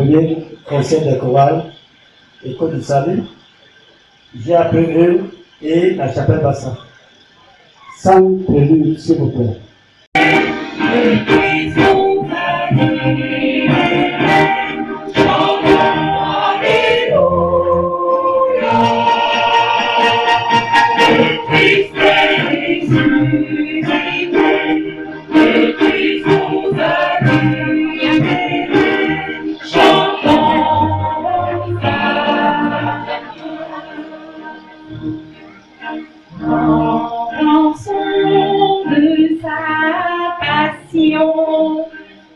premier concert de chorale, École du Salut. J'ai appris eux et la chapelle Bassa. Sans prélude, s'il vous plaît.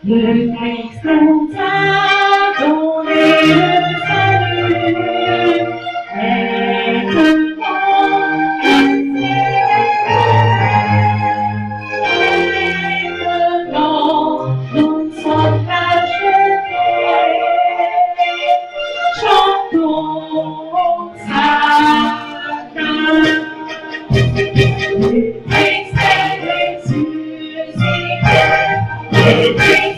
Le Christ nous a donné le salut. Maintenant, nous sommes achevés. Chantons sa grâce. Le Christ est ressuscité. Le Christ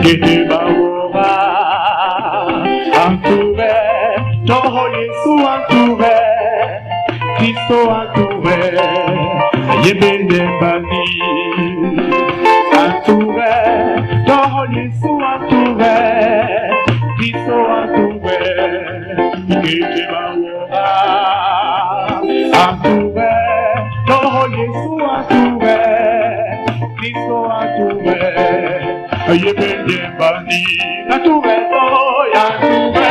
Kete bawoba Antuve Toho Yesu antuve Kristo antuve Yebende bani Antuve Toho Yesu antuve Kristo antuve Kete bawoba Antuve Toho Yesu antuve Kristo antuve Yebende bani Antuve oh antuve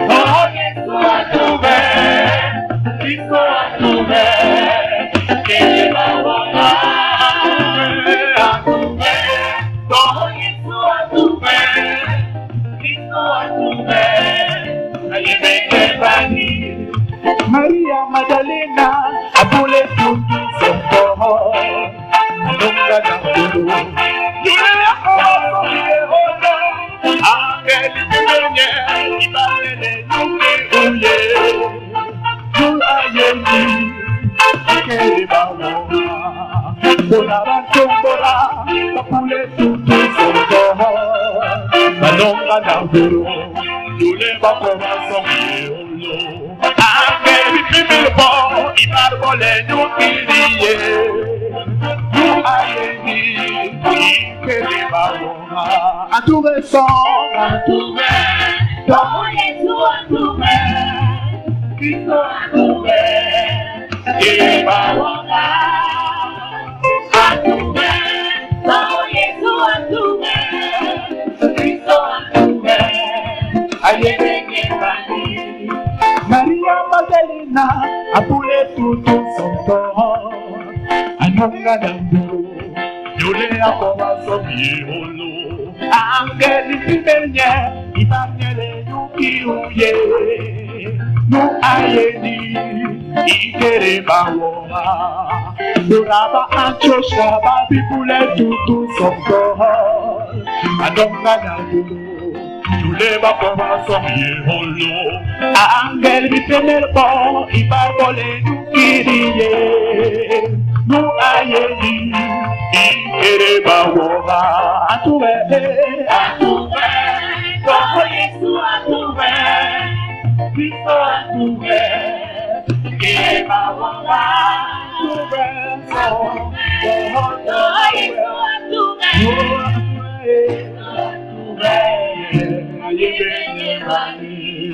Oh Yesu antuve Kristo antuve Kete bawoba Antuve Oh Yesu antuve Kristo antuve Yebende bani Maria Magdalena Abule Tuki Sempoho Nunga Danguru Yule Ako Yehono Angeli Kumenye Ibalele Nuki Uye Yul Ayeni Akeli Bawoba Bola Bantumbola Abule Tuki Sempoho Nunga Danguru Yule Bako Yehono Angeli Kumenye Ibalele Nuki Uye Ayeni Ikele bawoba Antuve son Antuve Toho Yesu antuve Kristo antuve Ikele bawoba Antuve Toho Yesu antuve Kristo antuve Ayebenge bani Maria Magdalena Abule tutu sontoho Anunga Danguru Yule Akoba Sobi Olo Angeli Pimenye Ibanyele Nuki Uye Nu Ayeni Ikere Bawoba Duraba Anchosha Babi Bule Tutu Sonkoho Anunga Danguru Yule Akoba Sobi Olo Angeli Pimenye Ibanyele Nuki Uye Nu ayeni ikere bawoba Antuve Antuve Toho Yesu antuve Kristo antuve Ikere bawoba Antuve Toho Yesu antuve Antuve Yebenge bani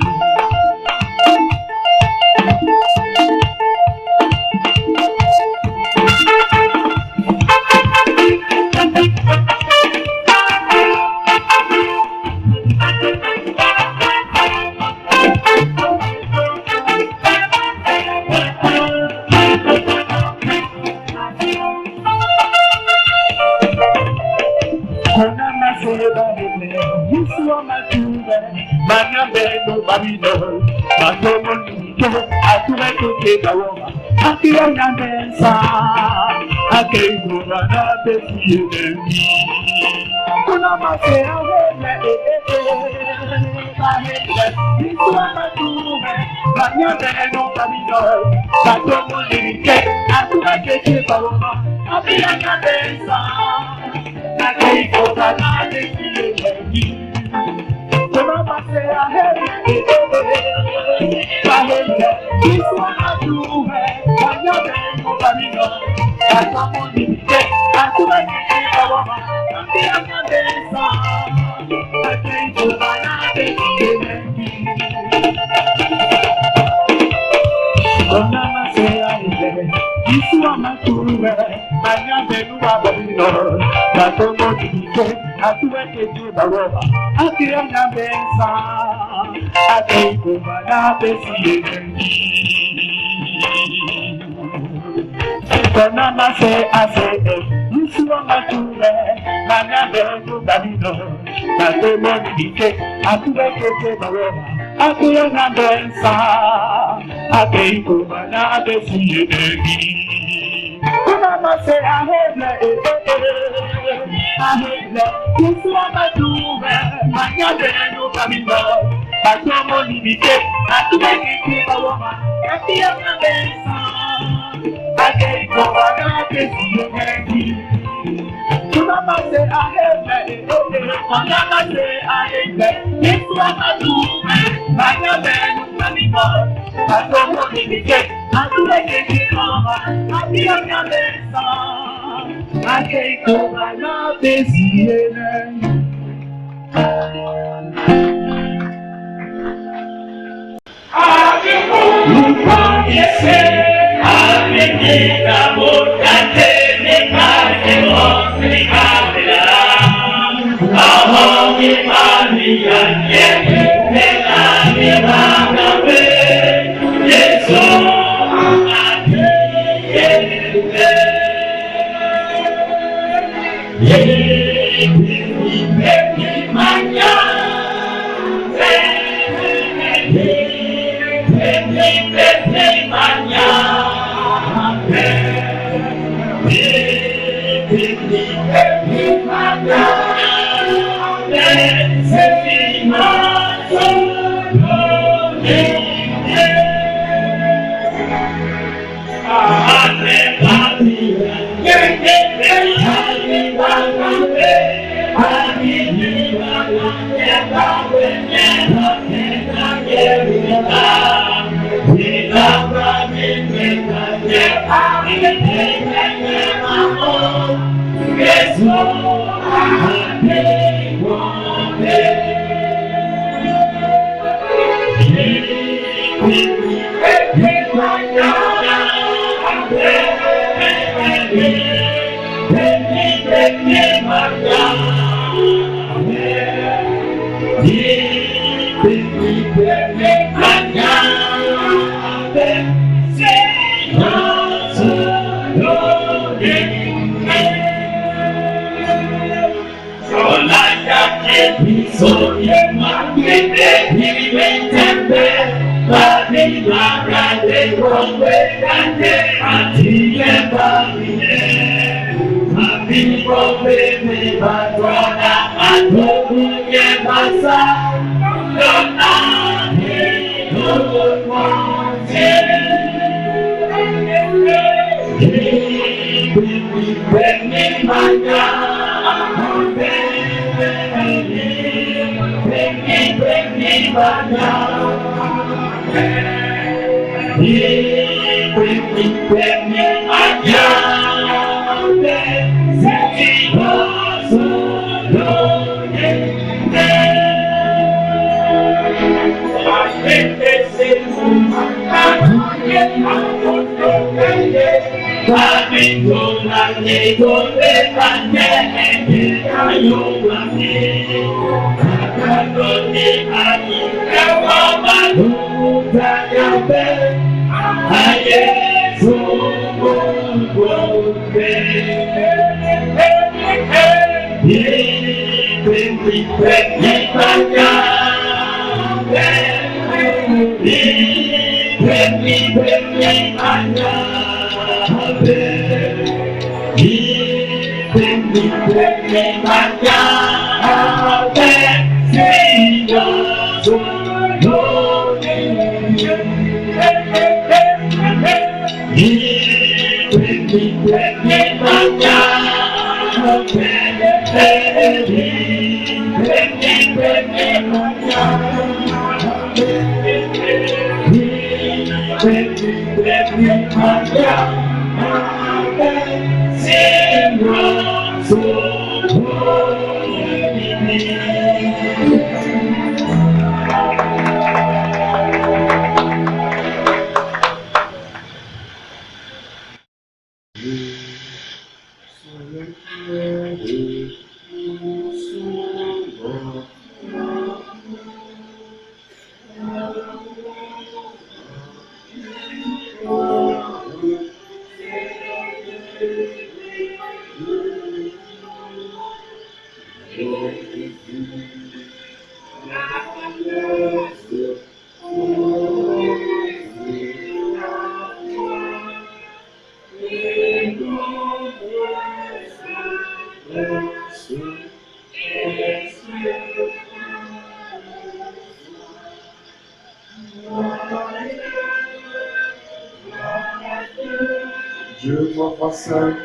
Dieu, toi, pas saint,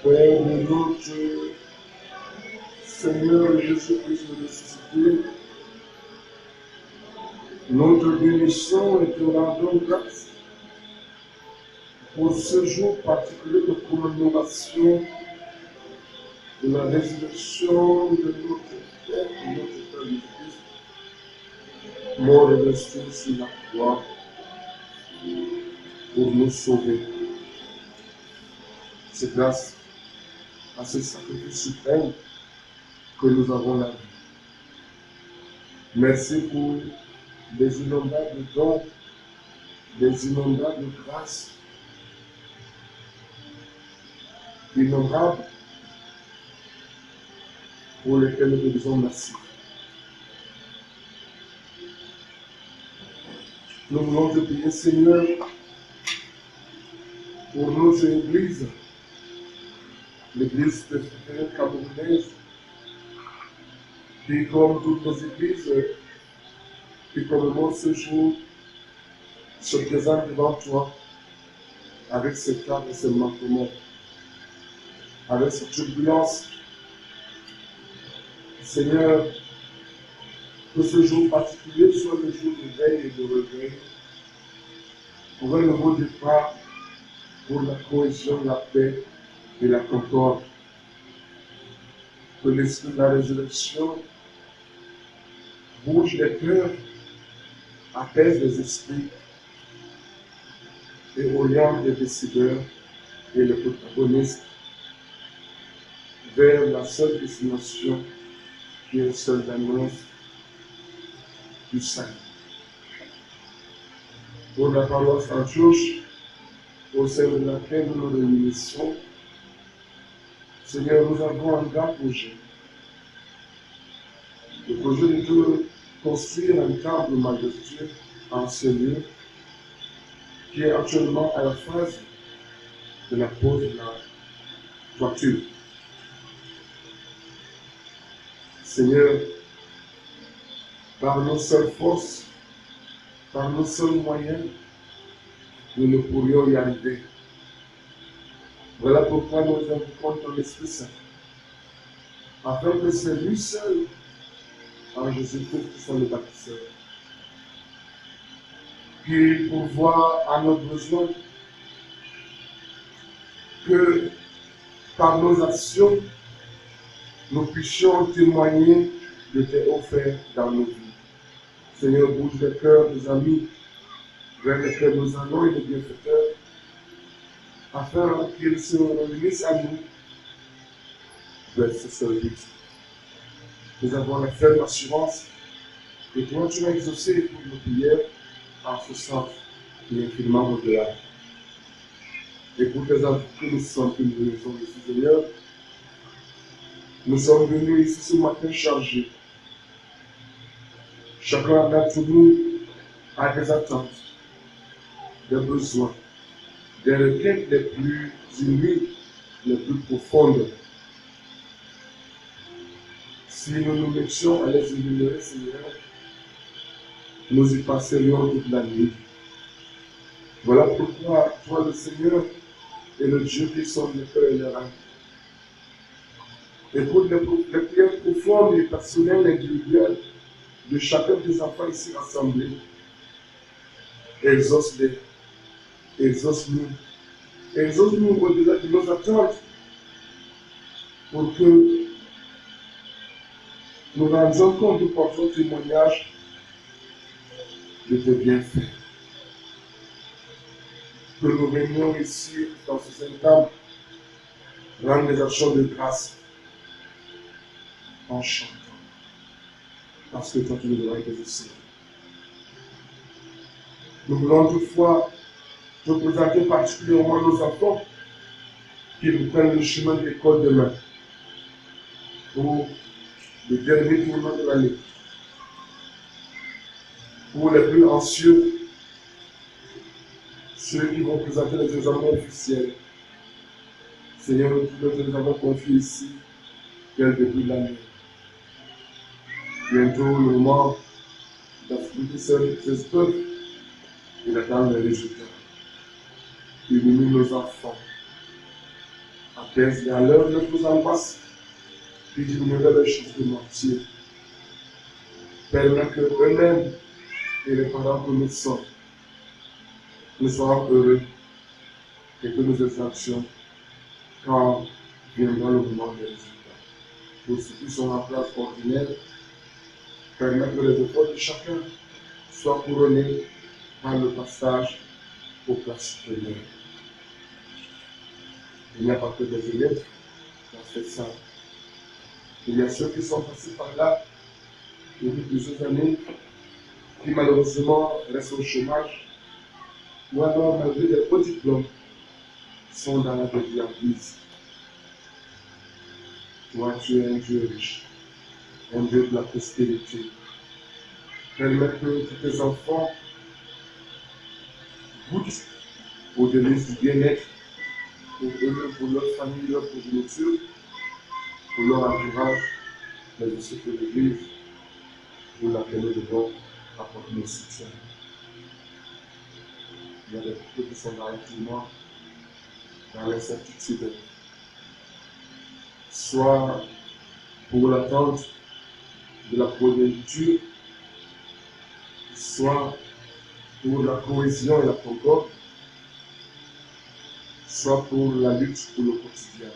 Père de notre Seigneur Jésus-Christ de ressuscité, nous te bénissons et te rendons grâce pour ce jour particulier de commémoration de la résurrection de notre Père et notre Père Jésus-Christ, mort et resté sur la croix pour nous sauver. C'est grâce à ce sacrifice suprême que nous avons la vie. Merci pour des inondables dons, des inondables grâces, innombrables, pour lesquels nous te disons merci. Nous voulons te prier, Seigneur, pour notre Église, l'Église presbytérienne camerounaise, qui, comme toutes les églises, qui commémorent ce jour, se présentent devant toi avec ces cadres et ces manquements, avec cette turbulence. Seigneur, que ce jour particulier soit le jour de veille et de réveil, pour un nouveau départ, pour la cohésion, la paix et la concorde. Que l'esprit de la résurrection bouge les cœurs, apaise les esprits et oriente les décideurs et les protagonistes vers la seule destination qui est celle d'annonce du salut. Pour la paroisse Antioche, au sein de laquelle nous nous réunissons, Seigneur, nous avons un grand projet. Le projet de construire un temple majestueux en ce lieu qui est actuellement à la phase de la pose de la toiture. Seigneur, par nos seules forces, par nos seuls moyens, nous ne pourrions y arriver. Voilà pourquoi nous invoquons ton Esprit Saint, afin que c'est lui seul, en Jésus-Christ, qui soit le bâtisseur, qui pourvoit à nos besoins, que par nos actions, nous puissions témoigner de tes offertes dans nos vies. Seigneur, bouge les cœurs des amis, vers lesquels nous allons et les bienfaiteurs, afin qu'ils se réunissent à nous vers ce seul but. Nous avons la ferme assurance que toi tu as exaucé toutes nos prières en ce sens et infiniment au-delà. Et pour tes enfants que nous sommes une maison de ce Seigneur, nous sommes venus ici ce matin chargés. Chacun d'entre nous a des attentes, des besoins, des requêtes les plus inouïes, les plus profondes. Si nous nous mettions à les énumérer, Seigneur, nous y passerions toute la nuit. Voilà pourquoi toi, le Seigneur, est le Dieu qui sonde les cœurs et les reins. Écoute les prières profondes et personnelles et individuelles de chacun des enfants ici rassemblés. Exauce-les. Exauce-nous. Exauce-nous au-delà de nos attentes pour que nous rendions compte du portant témoignage de tes bienfaits. Que nous venions ici, dans ce Saint-Temple, rendre des actions de grâce en chantant. Parce que toi, tu nous auras exaucé. Nous voulons toutefois te présenter particulièrement nos enfants qui nous prennent le chemin de l'école demain pour le dernier tournant de l'année. Pour les plus anxieux, ceux qui vont présenter les examens officiels. Seigneur, nous te les avons confiés ici dès le début de l'année. Bientôt, le moment d'affronter ces épreuves et d'attendre les résultats. Illumine nos enfants. Apaise à l'heure de nos angoisses qui diminueraient leurs chiffres de mortier. Permet que eux-mêmes et les parents que nous sommes, nous soyons heureux et que nous exaltions quand viendra le moment des résultats. Pour ceux qui sont en place ordinaire, permet que les efforts de chacun soient couronnés par le passage aux classes supérieures. Il n'y a pas que des élèves dans cette salle. Il y a ceux qui sont passés par là depuis plusieurs années, qui malheureusement restent au chômage, ou alors malgré des hauts diplômes, sont dans la déviance. Toi, tu es un Dieu riche, un Dieu de la prospérité. Permets que tous tes enfants goûtent aux délices du bien-être pour eux, pour leur famille, leur progéniture, pour leur entourage, mais aussi pour l'Église, pour laquelle nous devons apporter nos soutiens. Il y a des couples qui sont dans l'infiniment, dans l'incertitude, soit pour l'attente de la progéniture, soit pour la cohésion et la concorde, soit pour la lutte pour le quotidien.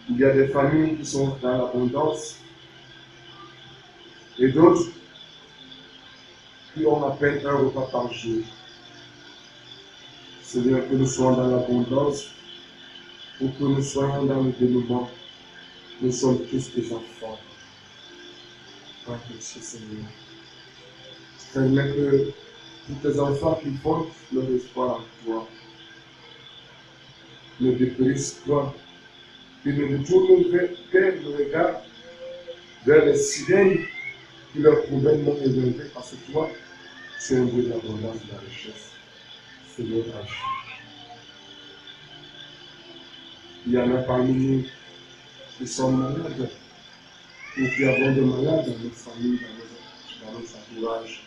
Il y a des familles qui sont dans l'abondance et d'autres qui ont à peine un repas par jour. Seigneur, que nous soyons dans l'abondance ou que nous soyons dans le dénouement. Nous sommes tous des enfants. Par péché, Seigneur. Permets que tous tes enfants qui fondent leur espoir en toi ne dépérissent pas, qu'ils ne retournent le regard vers les sirènes qui leur promettent non élevé, parce que toi, tu es un Dieu de l'abondance et de la richesse. Seigneur, agis. Il y en a parmi nous qui sont malades, ou qui avons des malades dans nos familles, dans nos entourages.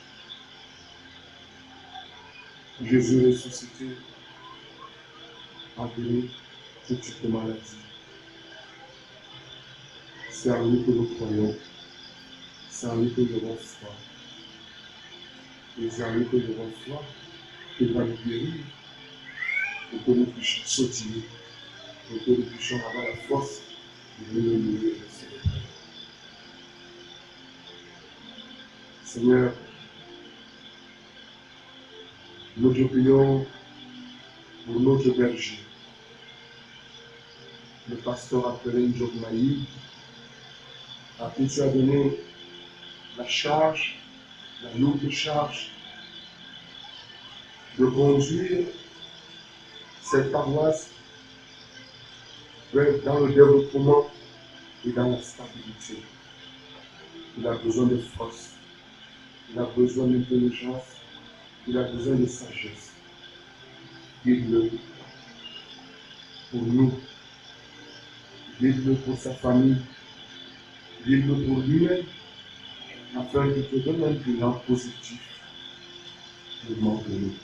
Jésus ressuscité a guéri toute cette maladie. C'est en lui que nous croyons, c'est en lui que nous avons foi. Et c'est en lui que nous avons foi qu'il va nous guérir, pour que nous puissions sautiller, pour que nous puissions avoir la force de nous nourrir et de célébrer. Seigneur, nous te prions pour notre berger, le pasteur appelé Job Maï, à qui tu as donné la charge, la lourde charge, de conduire cette paroisse dans le développement et dans la stabilité. Il a besoin de force, il a besoin d'intelligence, il a besoin de sagesse. Guide-le pour nous, guide-le pour sa famille, guide-le pour lui-même, afin qu'il te donne un bilan positif du monde de nous.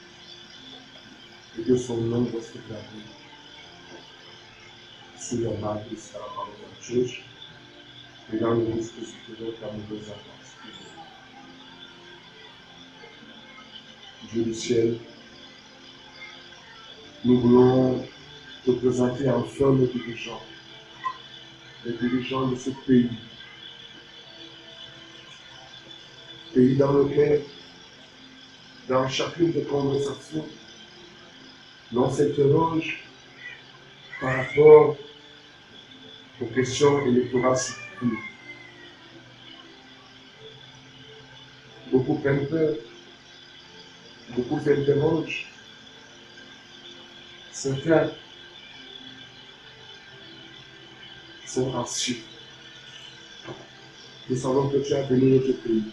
Et que son nom reste gravé sur la base de sa parole de Dieu et dans le dispositif de la mauvaise attente. Dieu du ciel, nous voulons te présenter enfin nos dirigeants, les dirigeants de ce pays dans lequel, dans chacune des conversations, l'on s'interroge par rapport aux questions électorales surprises. Beaucoup prennent peur, beaucoup s'interrogent. Certains sont anxieux. Nous savons que tu as béni notre pays.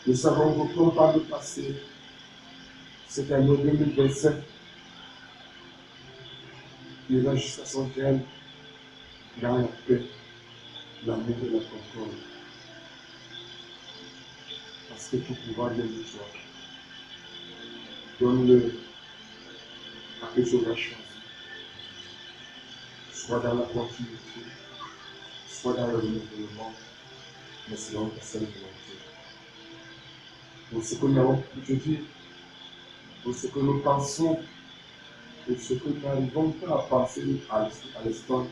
Nous savons que comme par le passé, cette année 2025 ira jusqu'à son terme dans la paix, l'amour et la concorde. Parce que tout pouvoir vient de toi. Donne-le à que tu auras choisi. soit dans la continuité, soit dans le renouvellement, mais selon ta seule volonté. Pour ce que nous avons pu te dire, pour ce que nous pensons, pour ce que nous n'arrivons pas à penser à l'instant,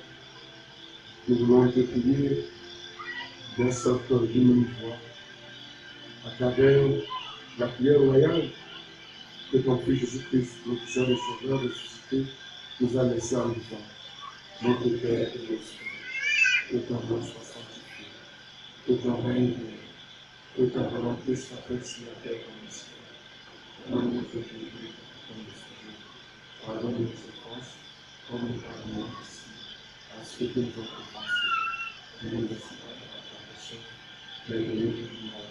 nous voulons te prier d'un seul cœur, d'une même voix, à travers la prière royale que ton Fils Jésus-Christ, notre Seigneur et Sauveur ressuscité, nous a laissé en disant, notre Père et nos cieux, que ton nom soit sanctifié, que ton règne vienne, que ta volonté soit faite sur la terre comme ici. Donne-nous aujourd'hui comme de ce jour. Pardonne nos offenses, comme nous pardonnons aussi à ceux qui nous ont offensés. Ne nous laisse pas dans la tentation, mais délivre-nous du mal.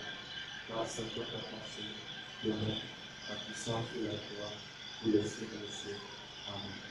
Grâce à toi, ta pensée, l'honneur, la puissance et la gloire, pour les siècles des siècles. Amen.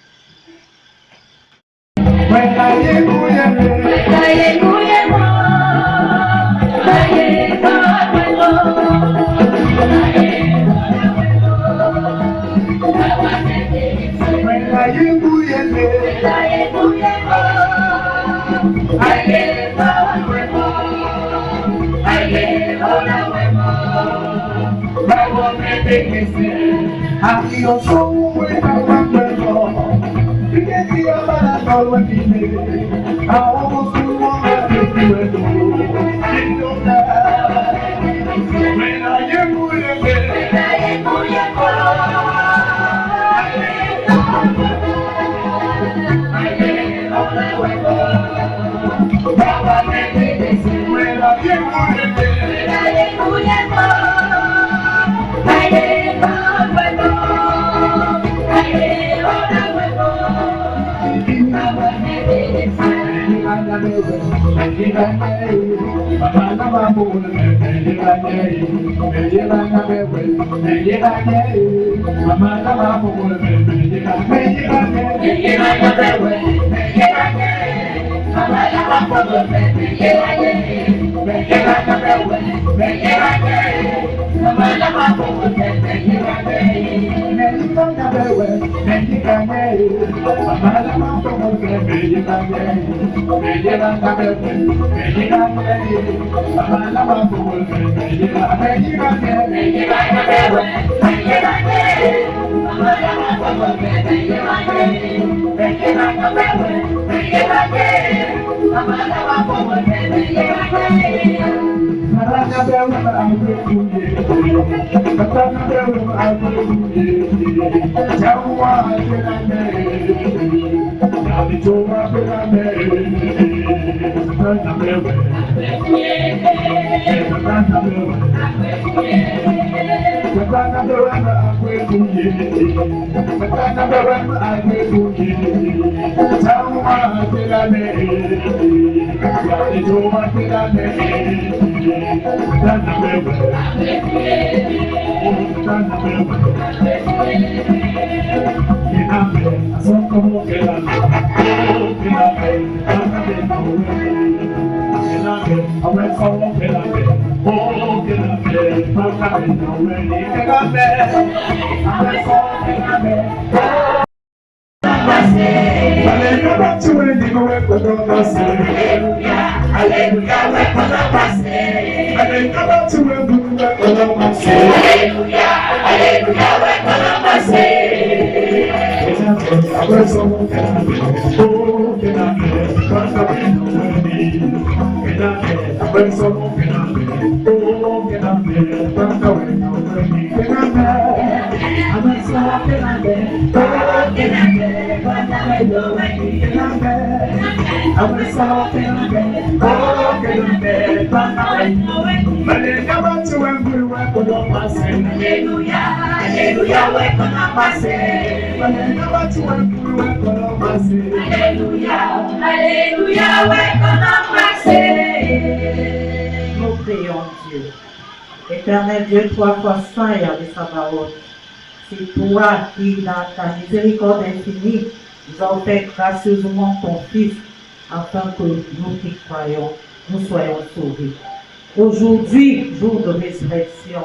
Nous prions Dieu. Éternel Dieu, toi, fois saint et avec sa parole. C'est toi qui, dans ta miséricorde infinie, nous as offert gracieusement ton Fils, afin que nous qui croyons, nous soyons sauvés. Aujourd'hui, jour de résurrection,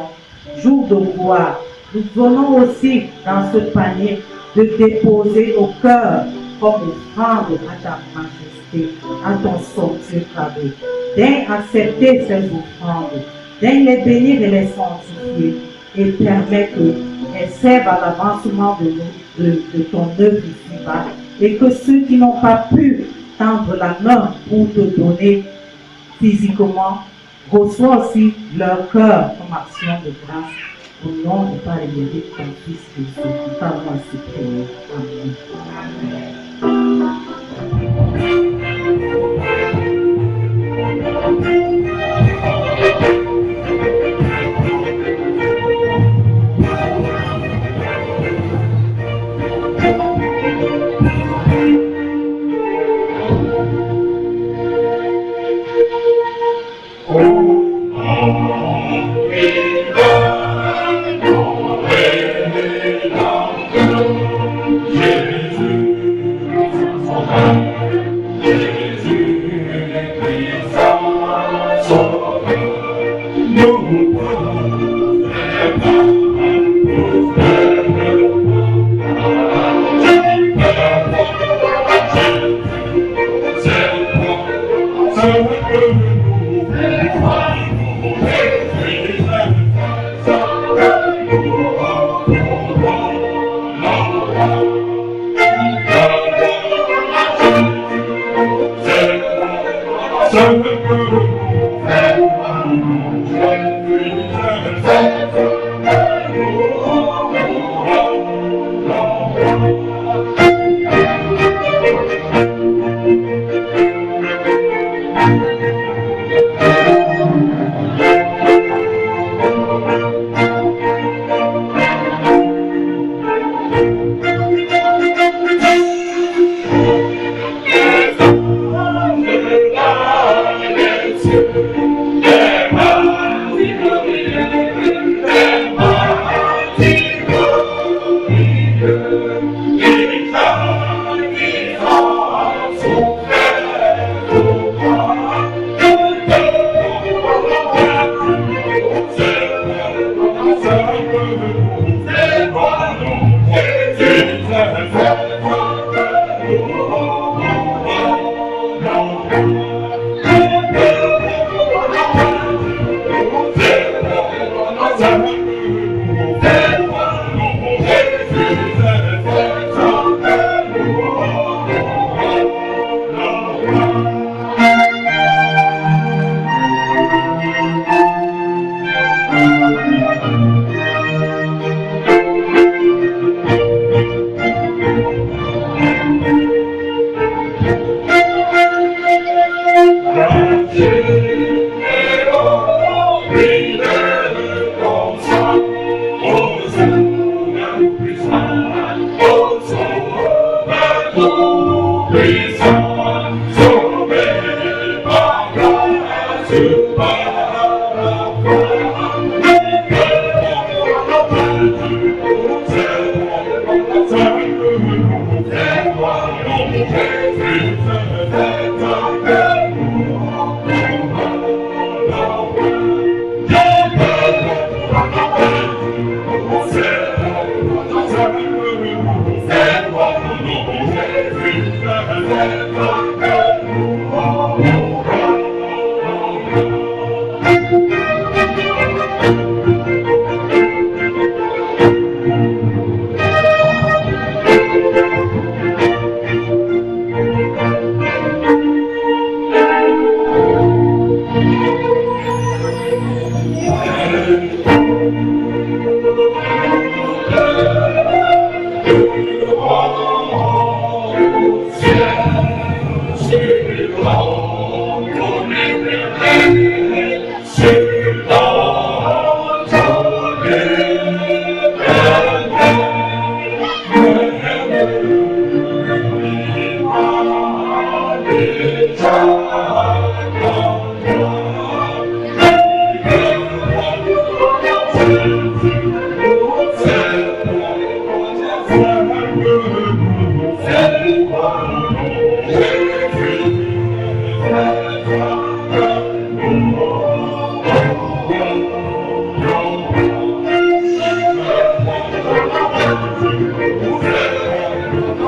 jour de gloire, nous venons aussi dans ce panier de déposer au cœur comme offrande à ta majesté, à ton somptueux cadeau. Daigne accepter ces offrandes, daigne les bénir et les sanctifier, et permets qu'elles servent à l'avancement de ton œuvre ici-bas, et que ceux qui n'ont pas pu tendre la main pour te donner physiquement reçoivent aussi leur cœur comme action de grâce. Au nom et par les mérites de ton Fils Jésus, nous t'avons ainsi prié.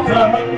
Yeah.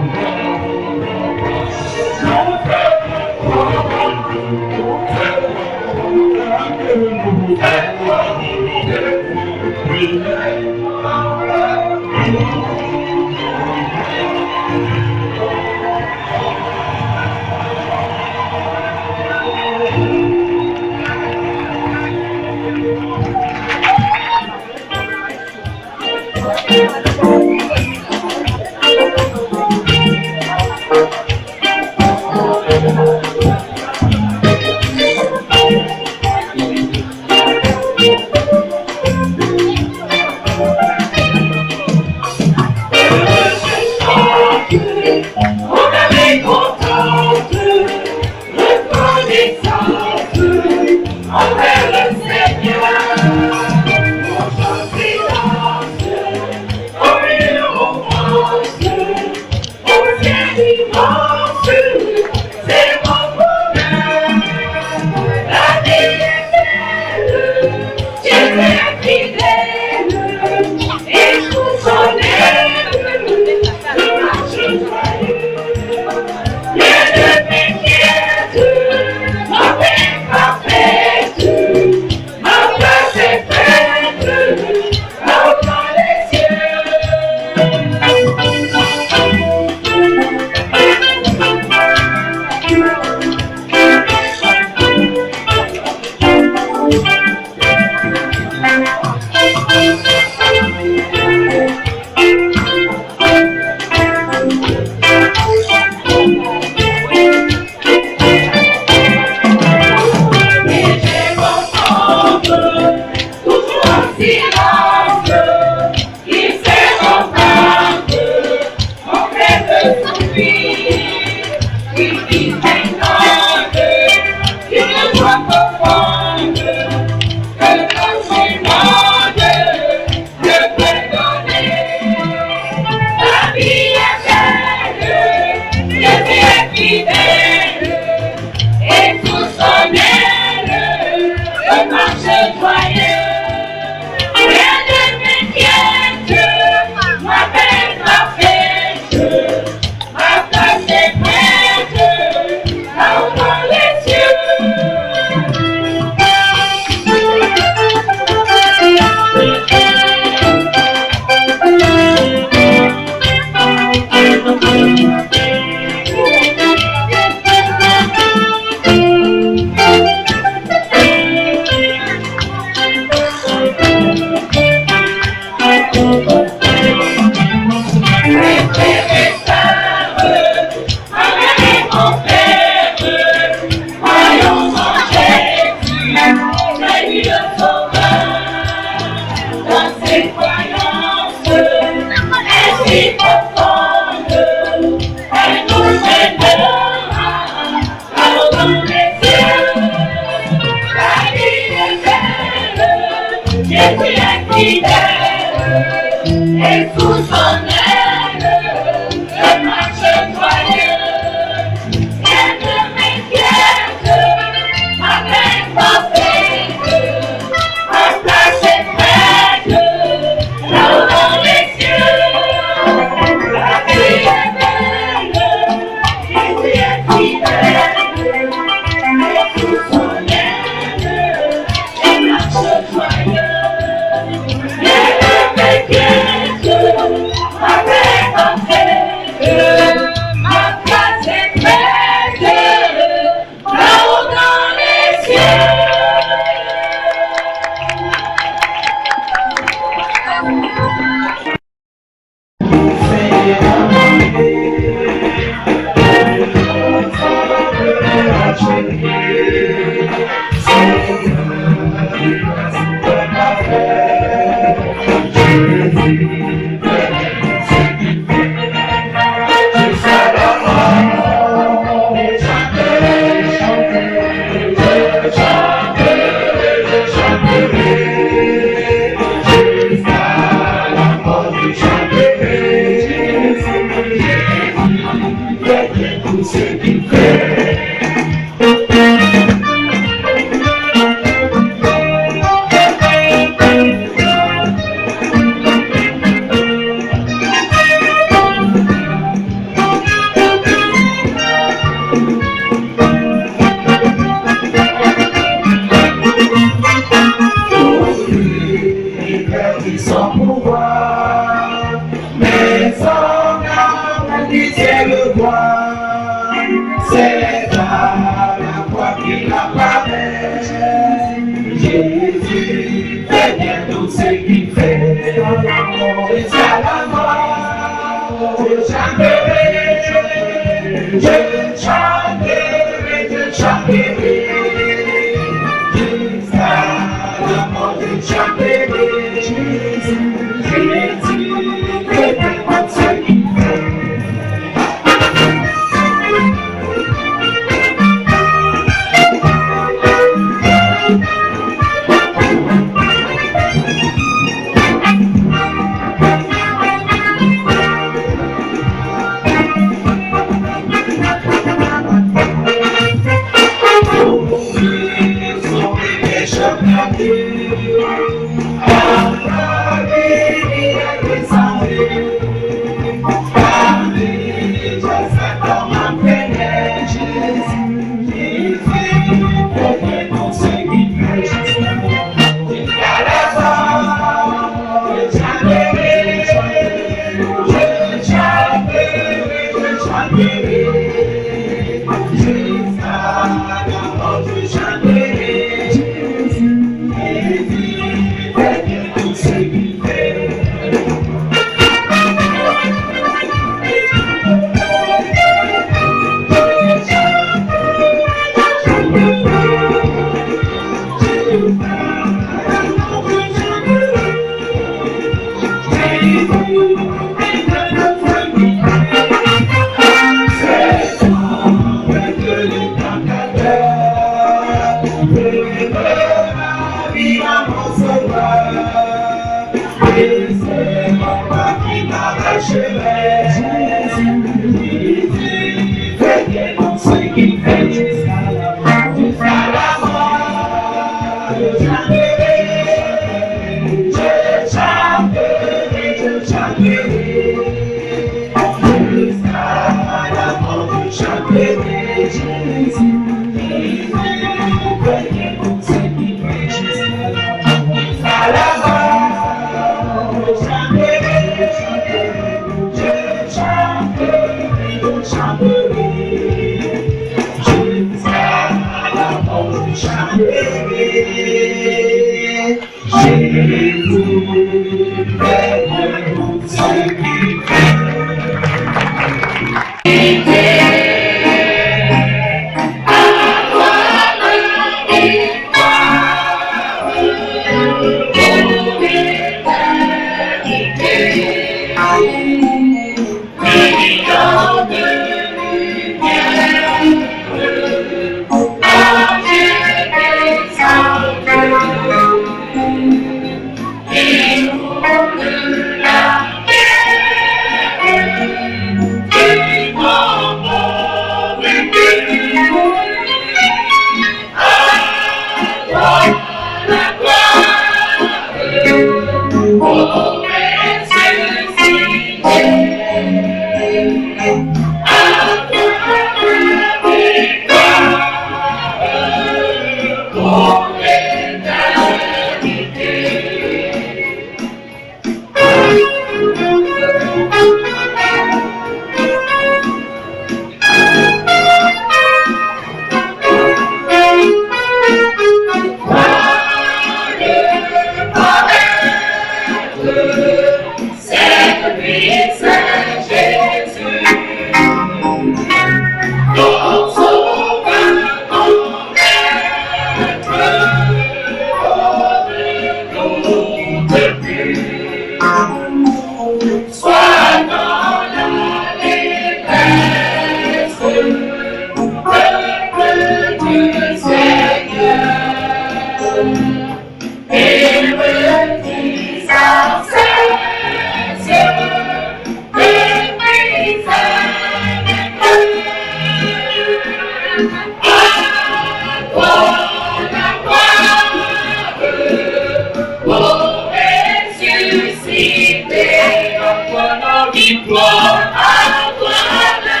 toi la victoire, à toi la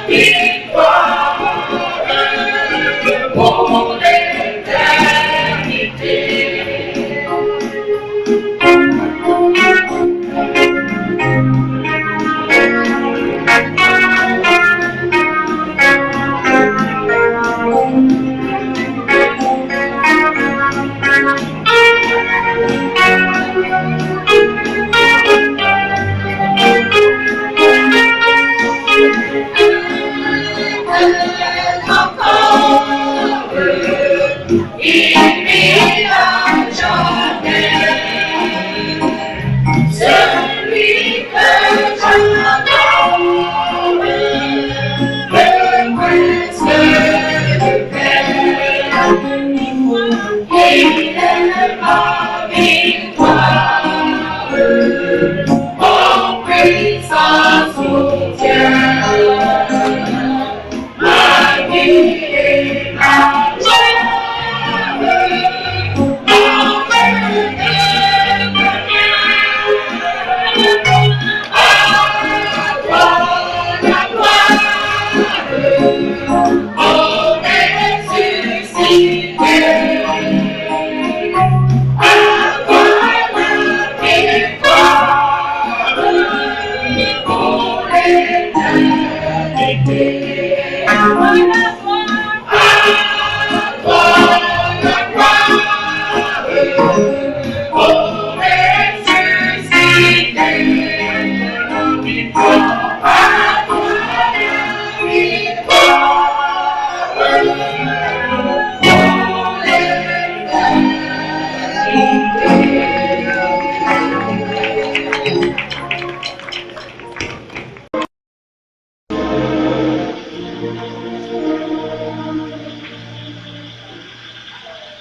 victoire, pour l'éternité.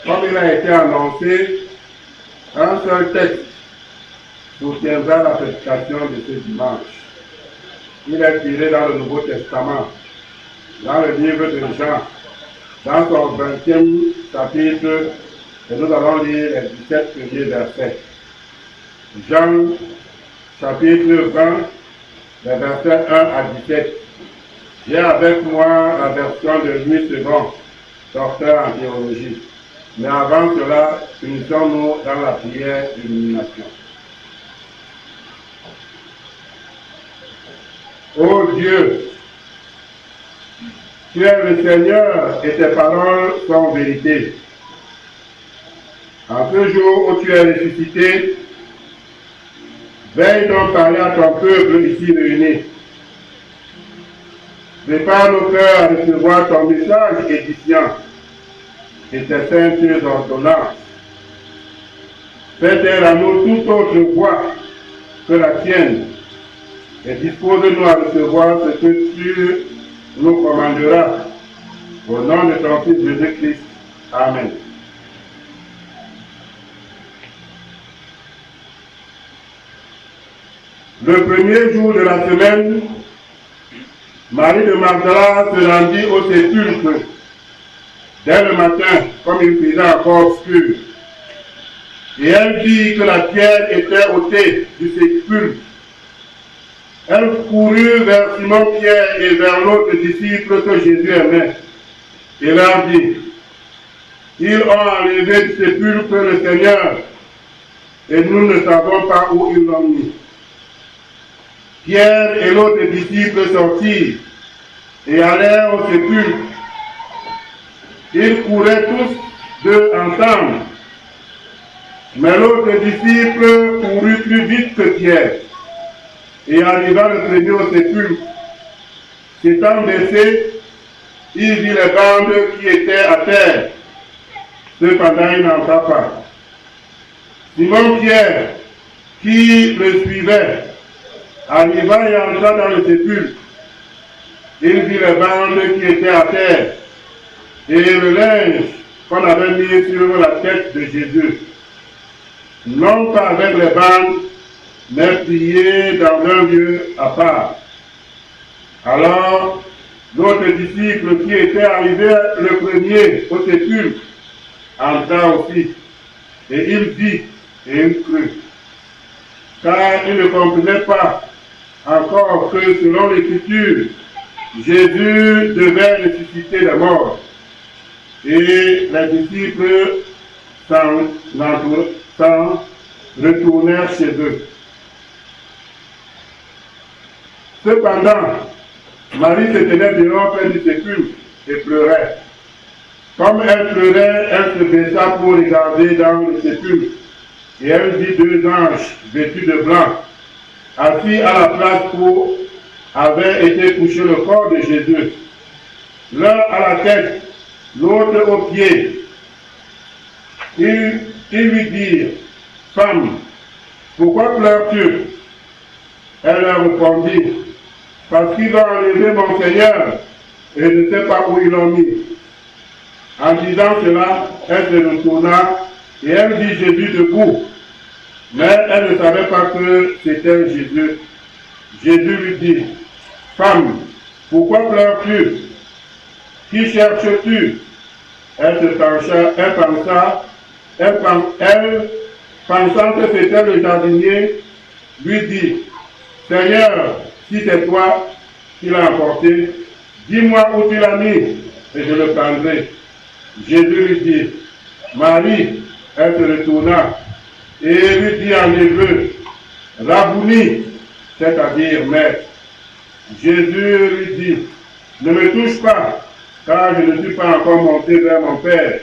Comme il a été annoncé, un seul texte soutiendra la prédication de ce dimanche. Il est tiré dans le Nouveau Testament, dans le livre de Jean, dans son 20e chapitre, et nous allons lire les 17 premiers versets. Jean, chapitre 20, les versets 1 à 17. J'ai avec moi la version de Louis II, docteur en théologie. Mais avant cela, unissons-nous dans la prière d'illumination. Ô Dieu, tu es le Seigneur et tes paroles sont vérité. En ce jour où tu es ressuscité, veille donc parler à ton peuple ici réuni. Prépare nos cœurs à recevoir ton message édifiant et tes saintes ordonnances. Fais taire à nous toute autre voix que la tienne et dispose-nous à recevoir ce que tu nous commanderas. Au nom de ton Fils Jésus-Christ. Amen. Le premier jour de la semaine, Marie de Magdala se rendit au sépulcre. Dès le matin, comme il faisait encore obscur, et elle vit que la pierre était ôtée du sépulcre. Elle courut vers Simon-Pierre et vers l'autre disciple que Jésus aimait, et leur dit, ils ont enlevé du sépulcre le Seigneur, et nous ne savons pas où ils l'ont mis. Pierre et l'autre disciple sortirent et allèrent au sépulcre. Ils couraient tous deux ensemble, mais l'autre disciple courut plus vite que Pierre et arriva le premier au sépulcre. S'étant baissé, il vit les bandes qui étaient à terre. Cependant, il n'entra pas. Simon-Pierre, qui le suivait, arriva et entra dans le sépulcre. Il vit les bandes qui étaient à terre et le linge qu'on avait mis sur la tête de Jésus, non pas avec les bandes, mais plié dans un lieu à part. Alors, l'autre disciple qui était arrivé le premier au sépulcre entra aussi, et il vit et il crut, car il ne comprenait pas encore que selon l'Écriture, Jésus devait ressusciter les morts. Et les disciples s'en retournèrent chez eux. Cependant, Marie se tenait dehors près du sépulcre et pleurait. Comme elle pleurait, elle se baissa pour regarder dans le sépulcre. Et elle vit 2 anges vêtus de blanc, assis à la place où avait été couché le corps de Jésus. L'un à la tête, l'autre aux pieds. Ils lui dirent, « Femme, pourquoi pleures-tu » Elle leur répondit, « Parce qu'ils ont enlevé mon Seigneur, et je ne sais pas où ils l'ont mis. » En disant cela, elle se retourna, et elle vit Jésus debout. Mais elle ne savait pas que c'était Jésus. Jésus lui dit, « Femme, pourquoi pleures-tu? Qui cherches-tu » Elle se pencha, elle pensant que c'était le jardinier, lui dit, « Seigneur, si c'est toi qui l'as emporté, dis-moi où tu l'as mis, et je le prendrai. » Jésus lui dit, « Marie. » Elle se retourna et lui dit en hébreu, « Rabouni », c'est-à-dire maître. Jésus lui dit, « Ne me touche pas, car je ne suis pas encore monté vers mon Père.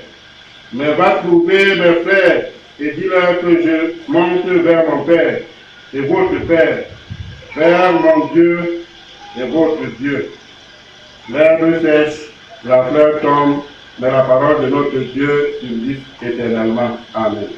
Mais va trouver mes frères et dis-leur que je monte vers mon Père et votre Père, vers mon Dieu et votre Dieu. » L'herbe sèche, la fleur tombe, mais la parole de notre Dieu subsiste éternellement. Amen.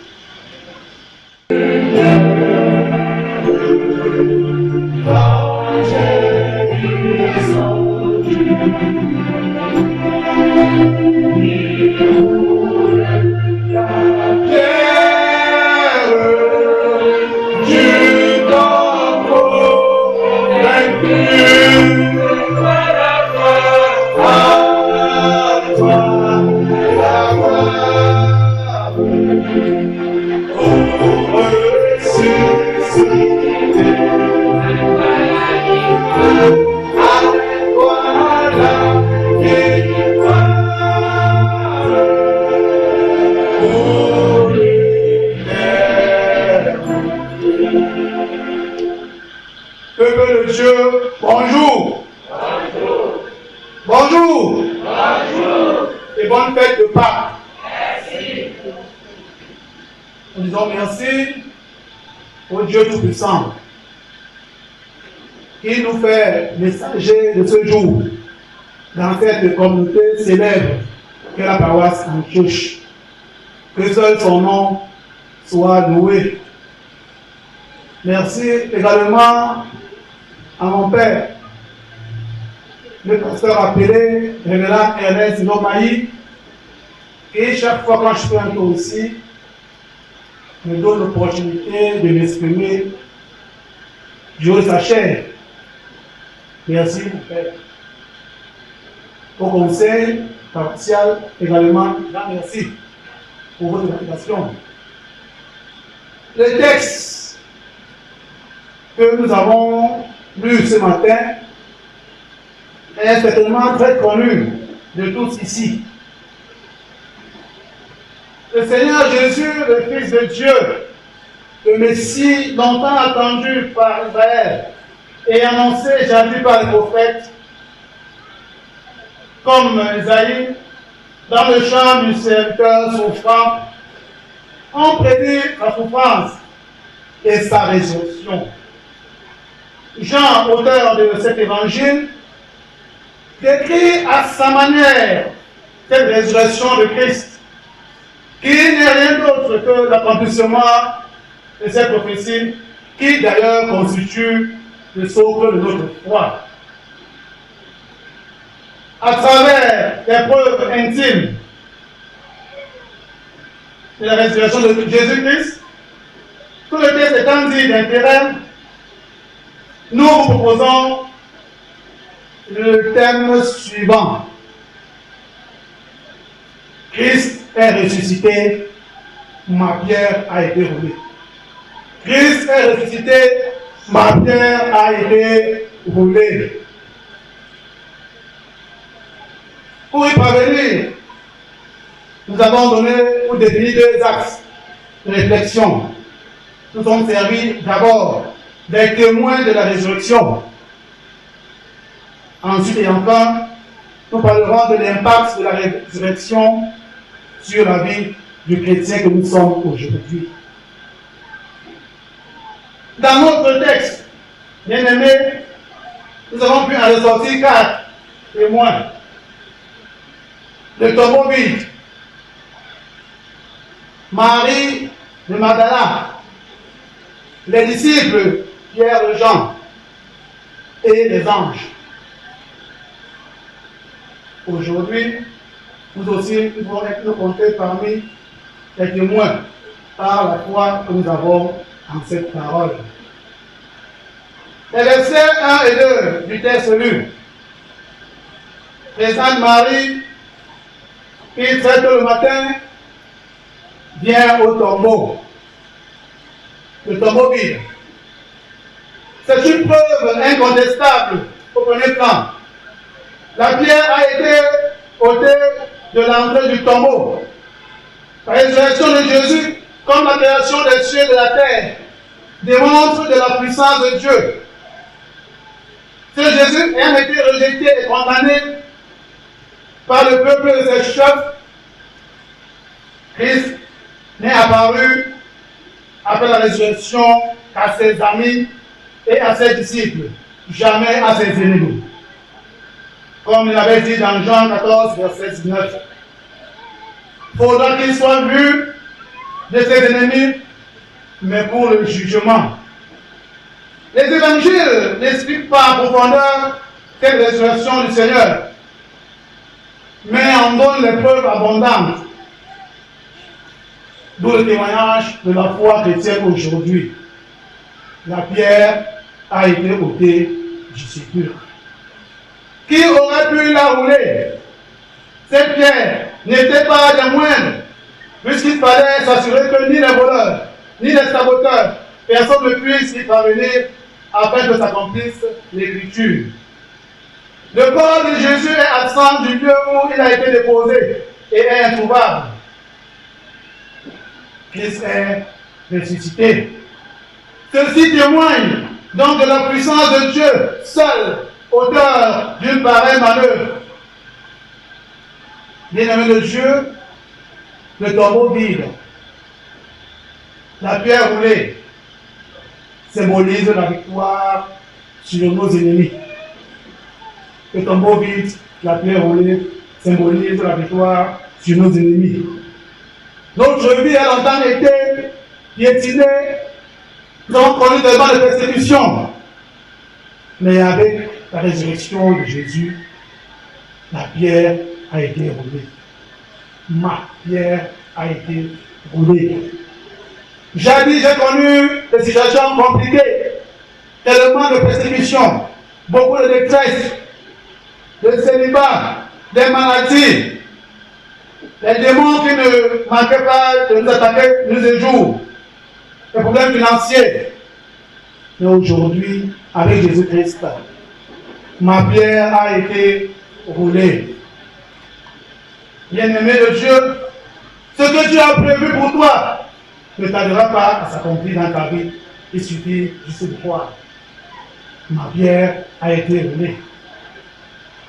Peuple de Dieu, bonjour. Bonjour. Bonjour. Bonjour. Et bonne fête de Pâques. Merci. Nous disons merci au Dieu Tout-Puissant qui nous fait messager de ce jour dans cette communauté célèbre qu'est la paroisse Antioche. Que seul son nom soit loué. Merci également à mon père, le pasteur appelé Révérend Ernest Lomaï, qui chaque fois quand je fais un tour ici, me donne l'opportunité de m'exprimer durant sa chair. Merci mon père. Au conseil partial également, grand merci pour votre invitation. Le texte que nous avons lu ce matin est certainement très connu de tous ici. Le Seigneur Jésus, le Fils de Dieu, le Messie longtemps attendu par Israël et annoncé jadis par les prophètes, comme Isaïe, dans le chant du serviteur souffrant, ont prédit sa souffrance et sa résurrection. Jean, auteur de cet évangile, décrit à sa manière cette résurrection de Christ, qui n'est rien d'autre que l'accomplissement de cette prophétie, qui d'ailleurs constitue le socle de notre foi. À travers les preuves intimes de la résurrection de Jésus-Christ, tout le texte étant dit d'intérêt, nous vous proposons le thème suivant. Christ est ressuscité, ma pierre a été roulée. Christ est ressuscité, ma pierre a été roulée. Pour y parvenir, nous avons donné ou défini deux axes de réflexion. Nous sommes servis d'abord des témoins de la résurrection. Ensuite et enfin, nous parlerons de l'impact de la résurrection sur la vie du chrétien que nous sommes aujourd'hui. Dans notre texte, bien aimé, nous avons pu en ressortir 4 témoins. Le tombeau vide, Marie de Magdala, les disciples Pierre et Jean et les anges. Aujourd'hui, nous aussi pouvons être comptés parmi les témoins par la foi que nous avons en cette parole. Les versets 1 et 2 du texte lu présentent Marie qui, très tôt le matin, vient au tombeau. Le tombeau vide. C'est une preuve incontestable au premier plan. La pierre a été ôtée de l'entrée du tombeau. La résurrection de Jésus, comme la création des cieux et de la terre, démontre de la puissance de Dieu. Ce Jésus ayant été rejeté et condamné par le peuple de ses chefs, Christ n'est apparu après la résurrection qu'à ses amis et à ses disciples, jamais à ses ennemis. Comme il avait dit dans Jean 14, verset 19. Il faudra qu'il soit vu de ses ennemis, mais pour le jugement. Les évangiles n'expliquent pas en profondeur cette résurrection du Seigneur, mais en donnent les preuves abondantes. D'où le témoignage de la foi chrétienne aujourd'hui. La pierre a été ôtée du sépulcre. Qui aurait pu la rouler? Cette pierre n'était pas des moindres, puisqu'il fallait s'assurer que ni les voleurs, ni les saboteurs, personne ne puisse y parvenir afin que s'accomplisse l'écriture. Le corps de Jésus est absent du lieu où il a été déposé et est introuvable. Christ est ressuscité. Ceci témoigne donc de la puissance de Dieu, seul auteur d'une pareille manœuvre. Bien-aimé de Dieu, le tombeau vide, la pierre roulée, symbolise la victoire sur nos ennemis. Le tombeau vide, la pierre roulée, symbolise la victoire sur nos ennemis. Notre vie a longtemps été piétinée, nous avons connu tellement de persécutions. Mais avec la résurrection de Jésus, la pierre a été roulée. Ma pierre a été roulée. Jadis, j'ai connu des situations compliquées, tellement de persécutions, beaucoup de détresse, de célibat, des maladies, les démons qui ne manquaient pas de nous attaquer nuit et jour, les problèmes financiers. Mais aujourd'hui, avec Jésus-Christ, ma pierre a été roulée. Bien-aimé de Dieu, ce que Dieu a prévu pour toi ne tardera pas à s'accomplir dans ta vie. Il suffit juste de croire. Ma pierre a été roulée.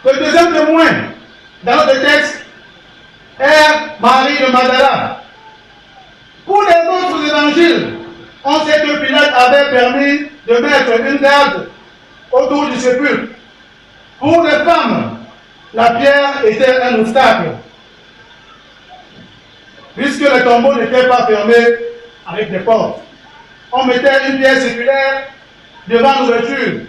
Le deuxième témoin dans notre texte est Marie de Magdala. Pour les autres évangiles, on sait que Pilate avait permis de mettre une garde autour du sépulcre. Pour les femmes, la pierre était un obstacle, puisque le tombeau n'était pas fermé avec des portes. On mettait une pierre circulaire devant l'ouverture.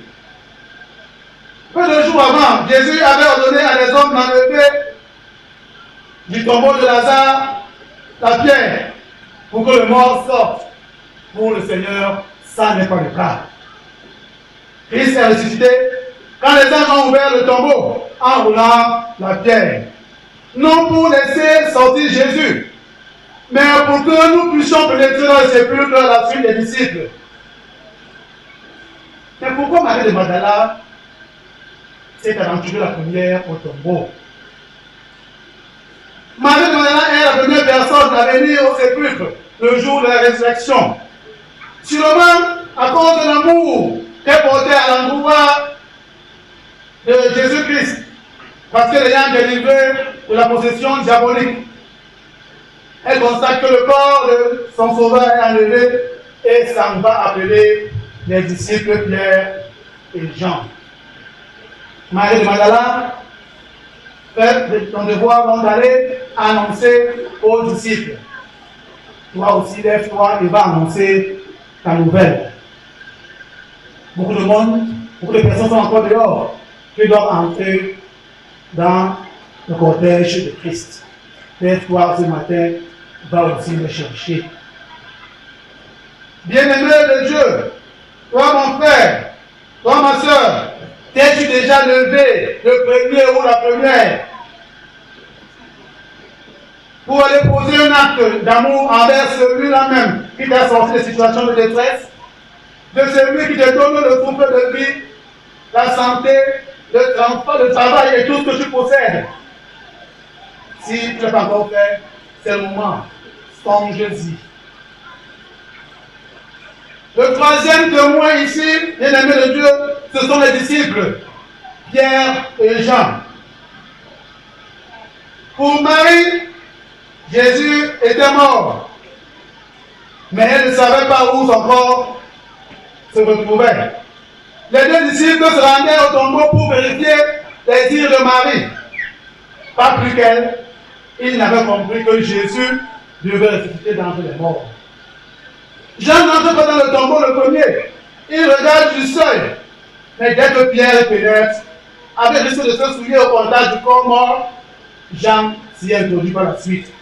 Peu de jours avant, Jésus avait ordonné à des hommes d'enlever du tombeau de Lazare la pierre pour que le mort sorte. Pour le Seigneur, ça n'est pas le cas. Christ est ressuscité quand les anges ont ouvert le tombeau en roulant la pierre. Non pour laisser sortir Jésus, mais pour que nous puissions pénétrer dans le sépulcre à la suite des disciples. Mais pourquoi Marie de Magdala s'est aventurée la première au tombeau? Marie de Magdala est la première personne à venir au sépulcre le jour de la résurrection. Sûrement à cause de l'amour qu'elle portait à l'endroit de Jésus-Christ, parce que l'ayant délivré de la possession diabolique, elle constate que le corps de son sauveur est enlevé et s'en va appeler les disciples Pierre et Jean. Marie de Magdala fait ton devoir donc d'aller annoncer aux disciples. Toi aussi, lève-toi et va annoncer ta nouvelle. Beaucoup de monde, beaucoup de personnes sont encore dehors qui doivent entrer dans le cortège de Christ. Lève-toi ce matin, va aussi le chercher. Bien-aimé de Dieu, toi mon frère, toi ma soeur, t'es-tu déjà levé le premier ou la première pour aller poser un acte d'amour envers celui-là même qui t'a sorti de situations de détresse, de celui qui te donne le souffle de vie, la santé, le travail et tout ce que tu possèdes? Si tu n'as pas encore fait, c'est le moment. Songe-y. Le troisième témoin ici, bien-aimé de Dieu, ce sont les disciples, Pierre et Jean. Pour Marie, Jésus était mort, mais elle ne savait pas où son corps se retrouvait. Les deux disciples se rendaient au tombeau pour vérifier les dires de Marie. Pas plus qu'elle, ils n'avaient compris que Jésus devait ressusciter d'entre les morts. Jean n'entre pas dans le tombeau le premier. Il regarde du seuil. Mais dès que Pierre pénètre, avec le risque de se souiller au contact du corps mort, Jean s'y introduit par la suite.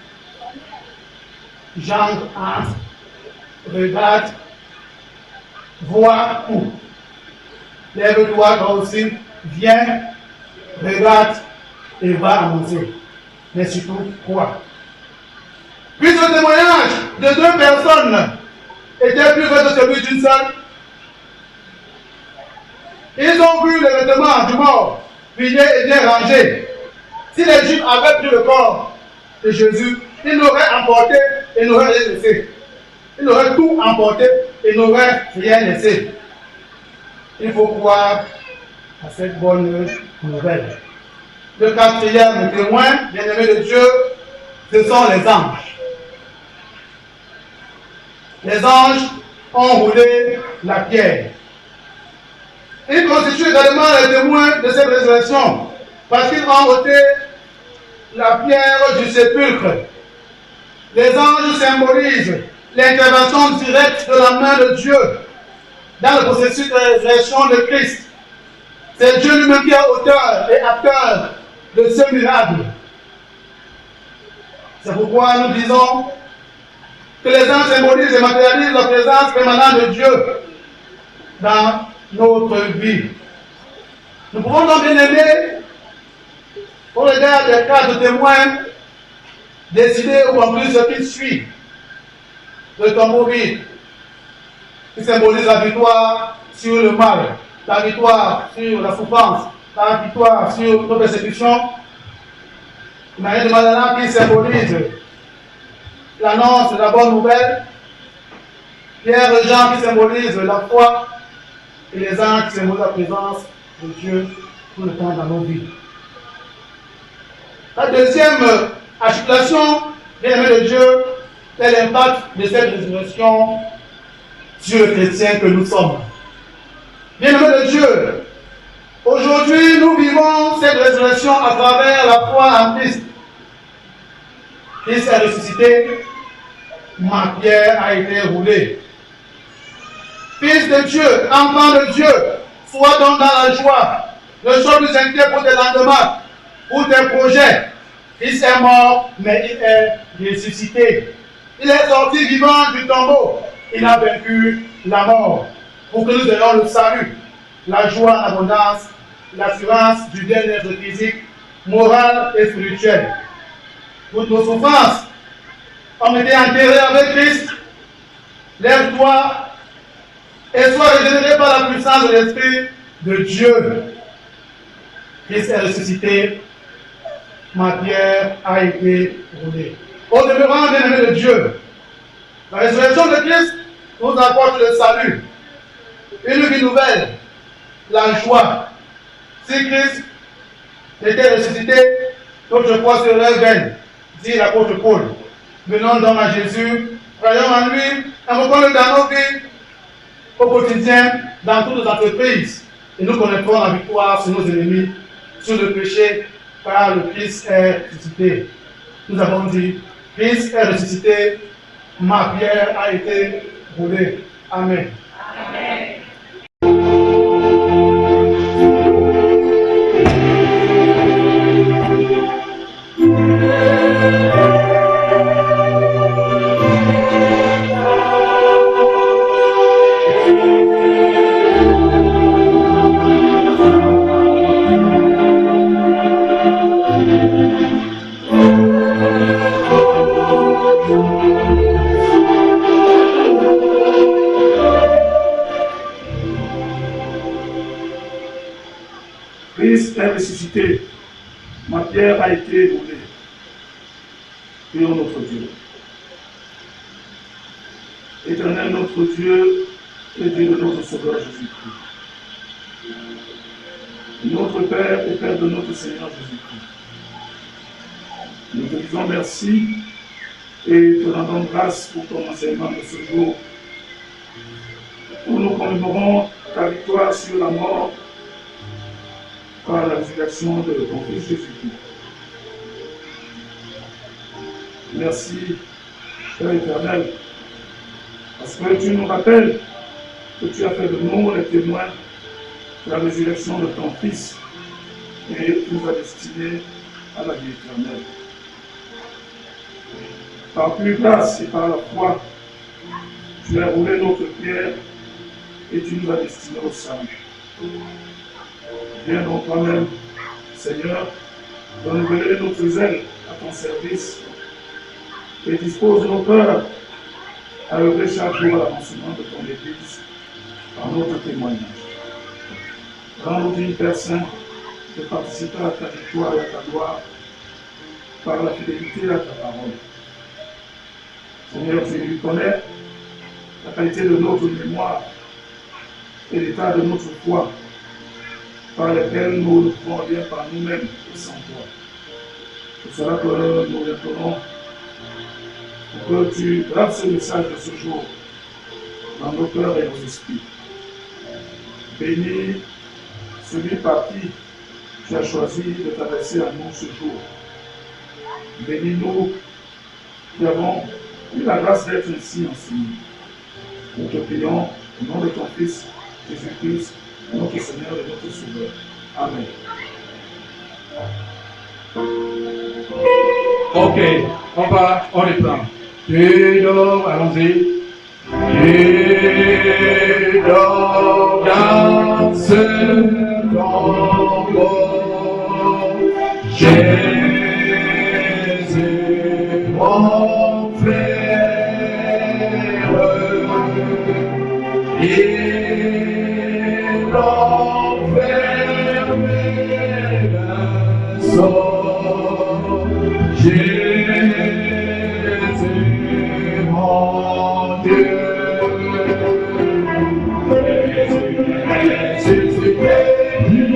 Jean entre, regarde, voit où. Lève-toi toi aussi, viens, regarde et va annoncer. Mais surtout, crois. Puis ce témoignage de deux personnes était plus vrai que celui d'une seule. Ils ont vu les vêtements du mort, pliés et bien rangés. Si les Juifs avaient pris le corps de Jésus, ils l'auraient emporté et n'auraient rien laissé. Ils auraient tout emporté et n'auraient rien laissé. Il faut croire à cette bonne nouvelle. Le quatrième témoin, bien-aimé de Dieu, ce sont les anges. Les anges ont roulé la pierre. Ils constituent également les témoins de cette résurrection, parce qu'ils ont ôté la pierre du sépulcre. Les anges symbolisent l'intervention directe de la main de Dieu dans le processus de résurrection de Christ. C'est Dieu lui-même qui est auteur et acteur de ce miracle. C'est pourquoi nous disons que les anges symbolisent et matérialisent la présence permanente de Dieu dans notre vie. Nous pouvons donc bien aimer, au regard des quatre témoins, décider ou conclure ce qui suit. Le tombeau vide, qui symbolise la victoire sur le mal, la victoire sur la souffrance, la victoire sur nos persécutions. Marie de Magdala qui symbolise l'annonce de la bonne nouvelle. Pierre et Jean qui symbolise la foi. Et les anges qui symbolisent la présence de Dieu tout le temps dans nos vies. La deuxième articulation, bien-aimé de Dieu, c'est l'impact de cette résurrection sur le chrétien que nous sommes. Bien-aimé de Dieu, aujourd'hui nous vivons cette résurrection à travers la foi en Christ. Christ est ressuscité, ma pierre a été roulée. Fils de Dieu, enfant de Dieu, sois donc dans la joie. Ne sois plus inquiet pour tes lendemains, pour tes projets. Christ est mort, mais il est ressuscité. Il est sorti vivant du tombeau. Il a vaincu la mort pour que nous ayons le salut, la joie en abondance, l'assurance du bien-être physique, moral et spirituel. Toutes nos souffrances ont été enterrées avec Christ. Lève-toi et sois régénéré par la puissance puissance de l'Esprit de Dieu, Christ est ressuscité, ma pierre a été roulée. Au demeurant, bien-aimé de Dieu, la résurrection de Christ nous apporte le salut, une vie nouvelle, la joie. Si Christ était ressuscité, notre foi serait vaine, dit l'apôtre Paul. Venons donc à Jésus, croyons en lui, invoquons-le dans nos vies, au quotidien, dans toutes nos entreprises, et nous connaîtrons la victoire sur nos ennemis, sur le péché, car le Christ est ressuscité. Nous avons dit, Christ est ressuscité, ma pierre a été roulée. Amen. Amen. Christ est ressuscité, ma pierre a été roulée. Prions notre Dieu. Éternel notre Dieu et Dieu de notre Sauveur Jésus-Christ. Notre Père et Père de notre Seigneur Jésus-Christ. Nous te disons merci et te rendons grâce pour ton enseignement de ce jour, où nous commémorons ta victoire sur la mort par la résurrection de ton Fils Jésus-Christ. Merci, Père éternel, parce que tu nous rappelles que tu as fait de nous les témoins de la résurrection de ton Fils et tu nous as destinés à la vie éternelle. Par plus grâce et par la foi, tu as roulé notre pierre et tu nous as destinés au salut. Viens donc toi-même, Seigneur, renouveler notre zèle à ton service et dispose nos cœurs à œuvrer chaque jour à l'avancement de ton Église par notre témoignage. Rends-nous dignes, Père Saint, de participer à ta victoire et à ta gloire par la fidélité à ta parole. Seigneur, tu connais la qualité de notre mémoire et l'état de notre foi, par lesquels nous ne pouvons rien par nous-mêmes et sans toi. C'est cela que nous répondons pour que tu graves ce message de ce jour dans nos cœurs et nos esprits. Bénis celui par qui tu as choisi de t'adresser à nous ce jour. Bénis-nous qui avons eu la grâce d'être ici enseignés. Nous te prions au nom de ton Fils, Jésus-Christ, notre Seigneur et notre Sauveur. Amen. Ok, on reprend. Allons-y. Dans ce tombeau, Jésus, mon frère, il enfermé d'un sort. Jésus, mon Dieu, ressuscité, il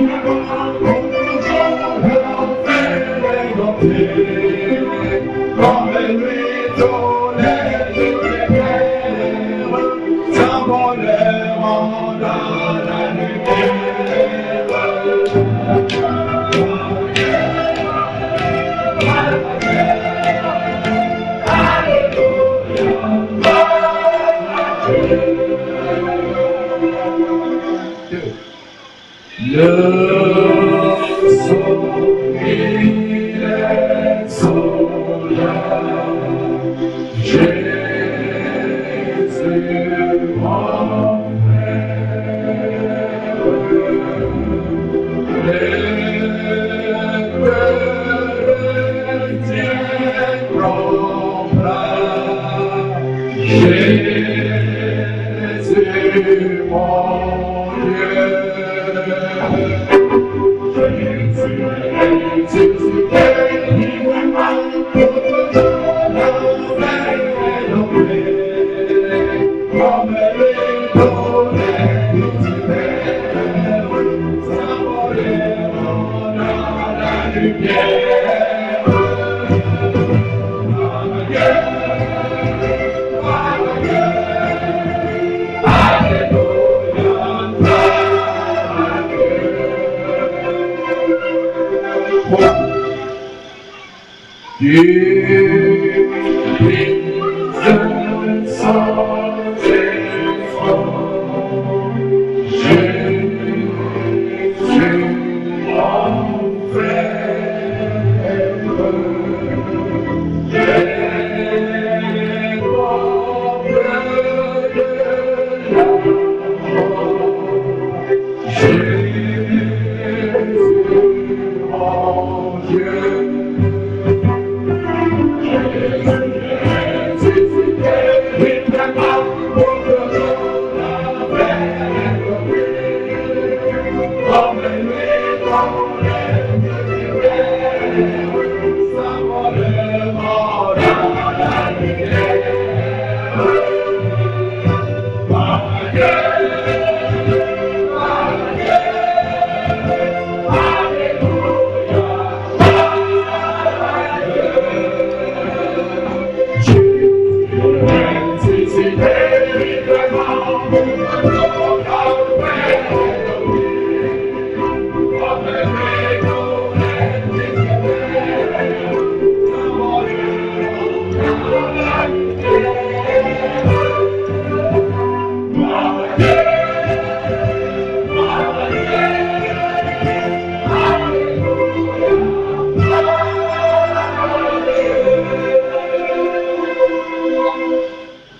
comme lui tous les lumières, s'envoleront dans la le sourire est soleil, Jésus mon frère, les chrétiens comprennent, Jésus mon Dieu.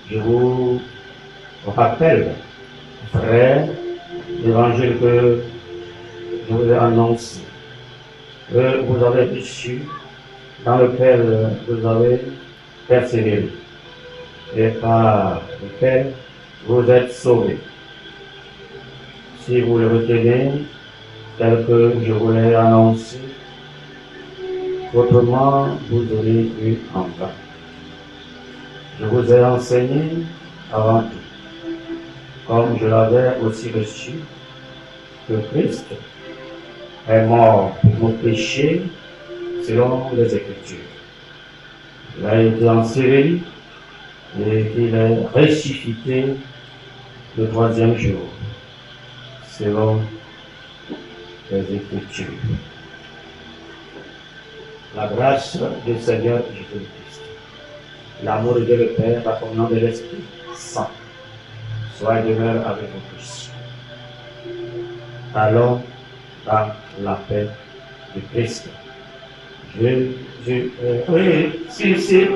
Je vous rappelle, frère, l'évangile que je vous ai annoncé, que vous avez reçu, dans lequel vous avez persévéré, et par lequel vous êtes sauvés. Si vous le retenez, tel que je vous l'ai annoncé, autrement vous aurez eu en vain. Je vous ai enseigné avant tout, comme je l'avais aussi reçu, que Christ est mort pour nos péchés selon les Écritures. Il a été enseveli et qu'il est ressuscité le troisième jour, selon les Écritures. La grâce du Seigneur Jésus-Christ, l'amour de Dieu le Père, la communion de l'Esprit Saint, soit et demeure avec vous tous. Allons dans la paix du Christ. Jésus est ressuscité.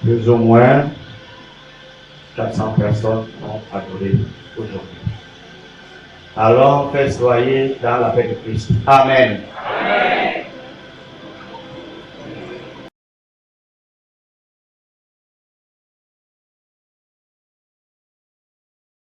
Plus ou moins 400 personnes ont adoré aujourd'hui. Alors, faites soyez dans la paix de Christ. Amen.